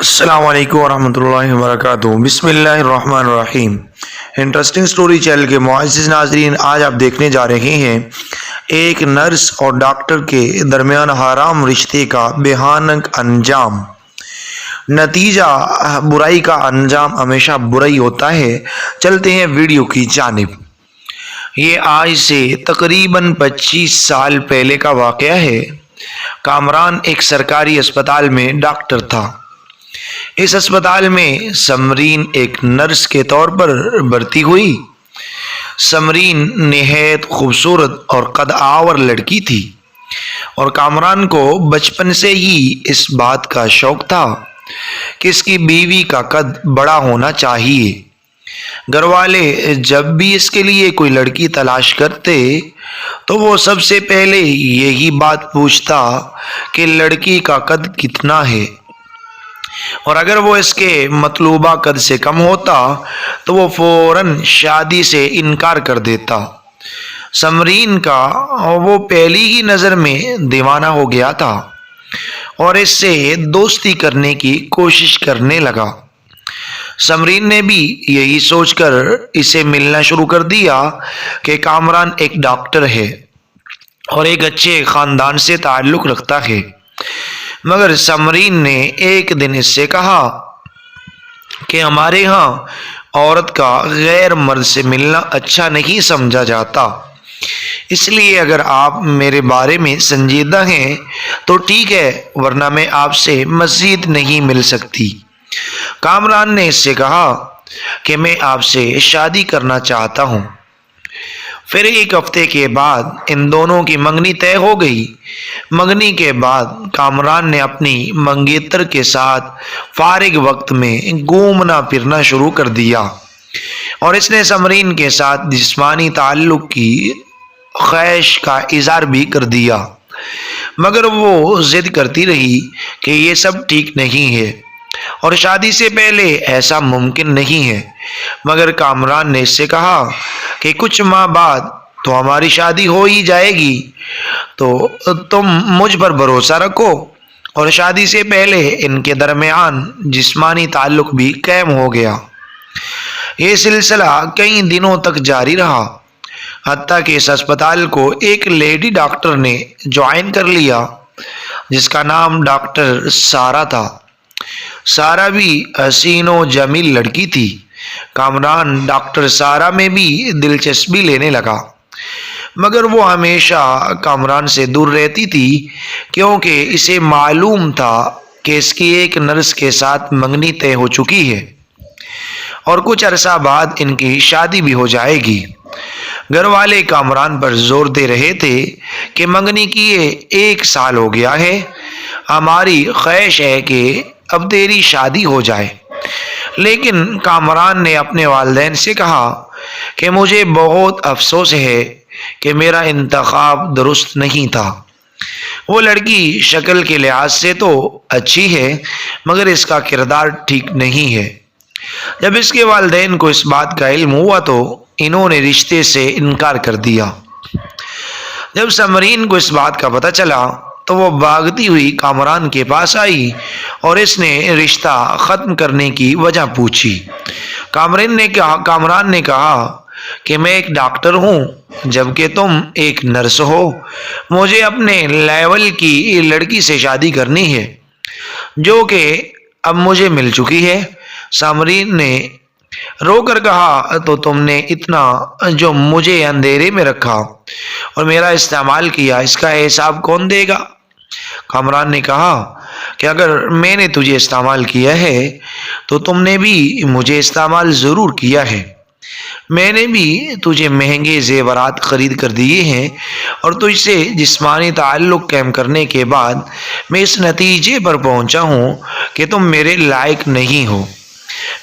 अस्सलाम वालेकुम वरहमतुल्लाहि वबरकातुहू। बिस्मिल्लाहिर्रहमानिर्रहीम। इंटरेस्टिंग स्टोरी चैनल के मुअज़्ज़िज़ नाज़रीन, आज आप देखने जा रहे हैं एक नर्स और डॉक्टर के दरमियान हराम रिश्ते का भयानक अंजाम। नतीजा बुराई का अंजाम हमेशा बुरा ही होता है। चलते हैं वीडियो की जानिब। ये आज से तकरीबन 25 साल पहले का वाक़या है। कामरान एक सरकारी अस्पताल में डॉक्टर था। इस अस्पताल में समरीन एक नर्स के तौर पर भर्ती हुई। समरीन निहायत खूबसूरत और कद आवर लड़की थी और कामरान को बचपन से ही इस बात का शौक था कि इसकी बीवी का कद बड़ा होना चाहिए। घर वाले जब भी इसके लिए कोई लड़की तलाश करते तो वो सबसे पहले यही बात पूछता कि लड़की का कद कितना है, और अगर वो इसके मतलूबा कद से कम होता तो वो फौरन शादी से इनकार कर देता। समरीन का वो पहली ही नज़र में दीवाना हो गया था और इससे दोस्ती करने की कोशिश करने लगा। समरीन ने भी यही सोचकर इसे मिलना शुरू कर दिया कि कामरान एक डॉक्टर है और एक अच्छे ख़ानदान से ताल्लुक़ रखता है। मगर समरीन ने एक दिन इससे कहा कि हमारे यहाँ औरत का गैर मर्द से मिलना अच्छा नहीं समझा जाता, इसलिए अगर आप मेरे बारे में संजीदा हैं तो ठीक है, वरना मैं आपसे मज़ीद नहीं मिल सकती। कामरान ने इससे कहा कि मैं आपसे शादी करना चाहता हूँ। फिर एक हफ्ते के बाद इन दोनों की मंगनी तय हो गई। मंगनी के बाद कामरान ने अपनी मंगेतर के साथ फारिग वक्त में घूमना फिरना शुरू कर दिया और इसने समरीन के साथ जिस्मानी ताल्लुक़ की ख्वाहिश का इज़हार भी कर दिया। मगर वो ज़िद करती रही कि ये सब ठीक नहीं है और शादी से पहले ऐसा मुमकिन नहीं है। मगर कामरान ने इससे कहा कि कुछ माह बाद तो हमारी शादी हो ही जाएगी, तो तुम मुझ पर भरोसा रखो और शादी से पहले इनके दरमियान जिस्मानी ताल्लुक़ भी कायम हो गया। ये सिलसिला कई दिनों तक जारी रहा, हत्ता कि इस अस्पताल को एक लेडी डॉक्टर ने ज्वाइन कर लिया जिसका नाम डॉक्टर सारा था। सारा भी हसीन व जमील लड़की थी। कामरान डॉक्टर सारा में भी दिलचस्पी लेने लगा, मगर वो हमेशा कामरान से दूर रहती थी क्योंकि इसे मालूम था कि इसकी एक नर्स के साथ मंगनी तय हो चुकी है और कुछ अरसा बाद इनकी शादी भी हो जाएगी। घर वाले कामरान पर जोर दे रहे थे कि मंगनी किए 1 साल हो गया है, हमारी ख्वाहिश है कि अब तेरी शादी हो जाए। लेकिन कामरान ने अपने वालिदैन से कहा कि मुझे बहुत अफसोस है कि मेरा इंतखाब दुरुस्त नहीं था। वो लड़की शक्ल के लिहाज से तो अच्छी है, मगर इसका किरदार ठीक नहीं है। जब इसके वालिदैन को इस बात का इल्म हुआ तो इन्होंने रिश्ते से इनकार कर दिया। जब समरीन को इस बात का पता चला तो वो भागती हुई कामरान के पास आई और इसने रिश्ता ख़त्म करने की वजह पूछी। कामरान ने कहा कि मैं एक डॉक्टर हूँ जबकि तुम एक नर्स हो। मुझे अपने लेवल की लड़की से शादी करनी है जो कि अब मुझे मिल चुकी है। समरीन ने रोकर कहा, तो तुमने इतना जो मुझे अंधेरे में रखा और मेरा इस्तेमाल किया, इसका हिसाब कौन देगा? कामरान ने कहा कि अगर मैंने तुझे इस्तेमाल किया है तो तुमने भी मुझे इस्तेमाल ज़रूर किया है। मैंने भी तुझे महंगे जेवरात ख़रीद कर दिए हैं और तुझसे जिस्मानी ताल्लुक़ कायम करने के बाद मैं इस नतीजे पर पहुंचा हूं कि तुम मेरे लायक नहीं हो।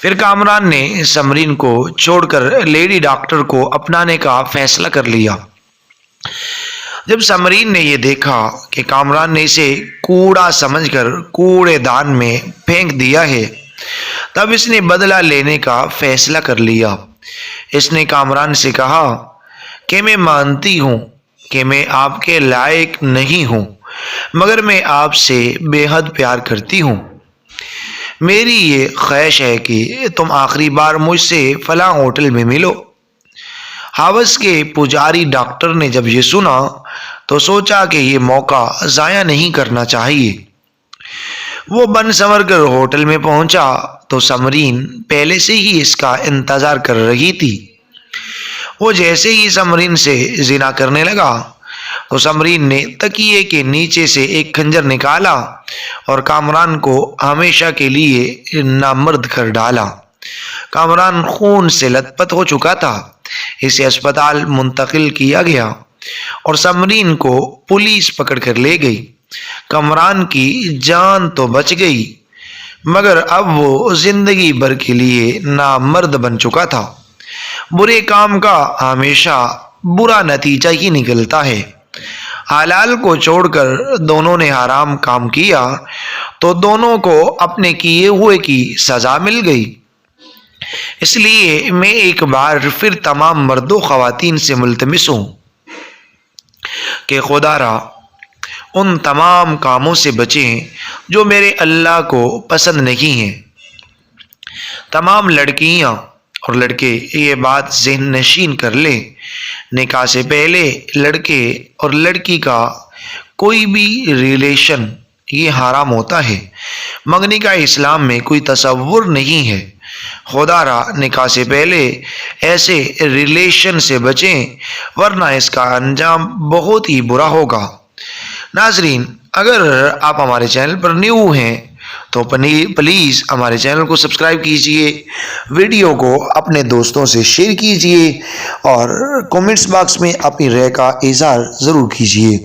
फिर कामरान ने समरीन को छोड़कर लेडी डॉक्टर को अपनाने का फैसला कर लिया। जब समरीन ने यह देखा कि कामरान ने इसे कूड़ा समझकर कूड़ेदान में फेंक दिया है, तब इसने बदला लेने का फैसला कर लिया। इसने कामरान से कहा कि मैं मानती हूँ कि मैं आपके लायक नहीं हूँ, मगर मैं आपसे बेहद प्यार करती हूँ। میری یہ خواہش ہے کہ تم آخری بار مجھ سے فلاں ہوٹل میں ملو۔ ہاؤس کے پجاری ڈاکٹر نے جب یہ سنا تو سوچا کہ یہ موقع ضائع نہیں کرنا چاہیے۔ وہ بن سنور کر ہوٹل میں پہنچا تو سمرین پہلے سے ہی اس کا انتظار کر رہی تھی۔ وہ جیسے ہی سمرین سے زنا کرنے لگا تو سمرین نے تکیے کے نیچے سے ایک خنجر نکالا اور کامران کو ہمیشہ کے لیے نامرد کر ڈالا۔ کامران خون سے لت پت ہو چکا تھا۔ اسے اسپتال منتقل کیا گیا اور سمرین کو پولیس پکڑ کر لے گئی۔ کامران کی جان تو بچ گئی مگر اب وہ زندگی بھر کے لیے نامرد بن چکا تھا۔ برے کام کا ہمیشہ برا نتیجہ ہی نکلتا ہے۔ حلال کو چھوڑ کر دونوں نے حرام کام کیا تو دونوں کو اپنے کیے ہوئے کی سزا مل گئی۔ اس لیے میں ایک بار پھر تمام مرد و خواتین سے ملتمس ہوں کہ خدا را ان تمام کاموں سے بچیں جو میرے اللہ کو پسند نہیں ہیں۔ تمام لڑکیاں اور لڑکے یہ بات ذہن نشین کر لیں، نکاح سے پہلے لڑکے اور لڑکی کا کوئی بھی ریلیشن یہ حرام ہوتا ہے۔ منگنی کا اسلام میں کوئی تصور نہیں ہے۔ خدا را نکاح سے پہلے ایسے ریلیشن سے بچیں ورنہ اس کا انجام بہت ہی برا ہوگا۔ ناظرین، اگر آپ ہمارے چینل پر نیو ہیں تو پلیز ہمارے چینل کو سبسکرائب کیجئے، ویڈیو کو اپنے دوستوں سے شیئر کیجئے اور کومنٹس باکس میں اپنی رائے کا اظہار ضرور کیجئے۔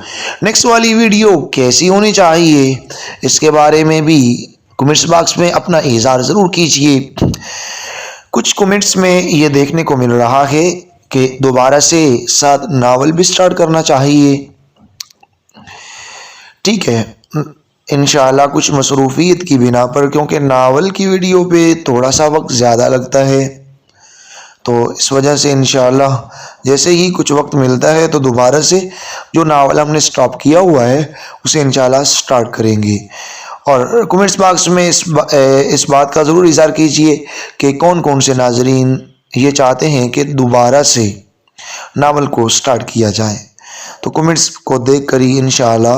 نیکسٹ والی ویڈیو کیسی ہونی چاہیے اس کے بارے میں بھی کومنٹس باکس میں اپنا اظہار ضرور کیجئے۔ کچھ کومنٹس میں یہ دیکھنے کو مل رہا ہے کہ دوبارہ سے 7 ناول بھی سٹارٹ کرنا چاہیے۔ ٹھیک ہے، انشاءاللہ کچھ مصروفیت کی بنا پر، کیونکہ ناول کی ویڈیو پہ تھوڑا سا وقت زیادہ لگتا ہے تو اس وجہ سے انشاءاللہ جیسے ہی کچھ وقت ملتا ہے تو دوبارہ سے جو ناول ہم نے سٹاپ کیا ہوا ہے اسے انشاءاللہ سٹارٹ کریں گے۔ اور کومنٹس باکس میں اس بات کا ضرور اظہار کیجئے کہ کون کون سے ناظرین یہ چاہتے ہیں کہ دوبارہ سے ناول کو سٹارٹ کیا جائے، تو کومنٹس کو دیکھ کر ہی انشاءاللہ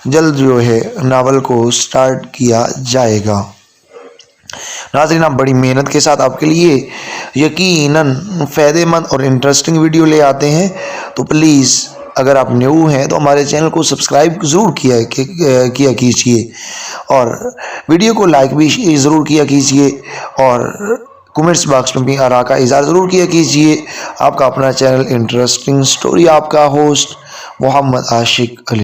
جلد جو ہے ناول کو سٹارٹ کیا جائے گا۔ ناظرین، آپ بڑی محنت کے ساتھ آپ کے لیے یقیناً فائدہ مند اور انٹرسٹنگ ویڈیو لے آتے ہیں، تو پلیز اگر آپ نیو ہیں تو ہمارے چینل کو سبسکرائب ضرور کیا کیجئے اور ویڈیو کو لائک بھی ضرور کیا کیجئے اور کومنٹس باکس میں بھی آراء کا اظہار ضرور کیا کیجئے۔ آپ کا اپنا چینل انٹرسٹنگ سٹوری، آپ کا ہوسٹ محمد عاشق علی۔